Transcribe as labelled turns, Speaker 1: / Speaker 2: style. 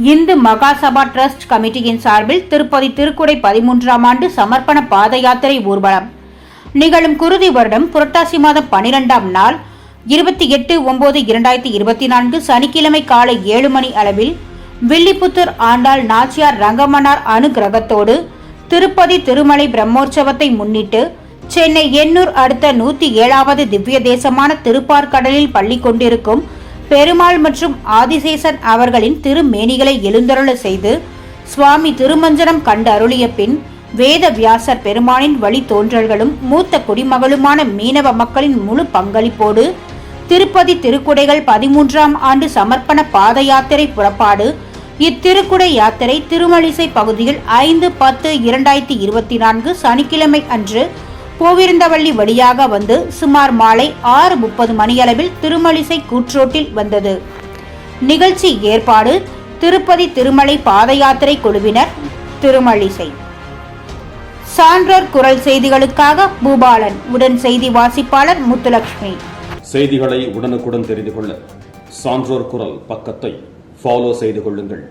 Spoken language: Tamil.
Speaker 1: இந்து மகாசபா டிரஸ்ட் கமிட்டியின் சார்பில் திருப்பதி திருக்குடை 13ஆம் ஆண்டு சமர்ப்பண பாத யாத்திரை ஊர்வலம் நிகழும் குருதி வருடம் புரட்டாசி மாதம் 12ஆம் நாள் 28/9/2024 சனிக்கிழமை காலை 7 மணி அளவில் வில்லிபுத்தூர் ஆண்டாள் நாச்சியார் ரங்கமன்னார் அனுகிரகத்தோடு திருப்பதி திருமலை பிரம்மோற்சவத்தை முன்னிட்டு சென்னை எண்ணூர் அடுத்த 107வது திவ்ய தேசமான திருப்பார்கடலில் பள்ளி கொண்டிருக்கும் பெருமாள் மற்றும் ஆதிசேஷன் அவர்களின் திருமேனிகளை எழுந்தருள செய்து சுவாமி திருமஞ்சனம் கண்டு அருளிய பின் வேத வியாசர் பெருமானின் வழி தோன்றல்களும் மூத்த குடிமகளுமான மீனவ மக்களின் முழு பங்களிப்போடு திருப்பதி திருக்குடைகள் 13ஆம் ஆண்டு சமர்ப்பண பாத யாத்திரை புறப்பாடு. இத்திருக்குடை யாத்திரை திருமலிசை பகுதியில் 5/10/2024 சனிக்கிழமை அன்று கோவிருந்தவள்ளி வழியாக வந்து சுமார் மாலை 6:30 மணியளவில் திருமலிசை கூற்றோட்டில் வந்தது. நிகழ்ச்சி ஏற்பாடு திருப்பதி திருமலை பாத யாத்திரை குழுவினர், திருமலிசை. சான்றோர் குரல் செய்திகளுக்காக பூபாலன், உடன் செய்தி வாசிப்பாளர் முத்துலட்சுமி.
Speaker 2: செய்திகளை உடனுக்குடன் தெரிந்து கொள்ள சான்றோர் குரல் பக்கத்தை ஃபாலோ செய்து கொள்ளுங்கள்.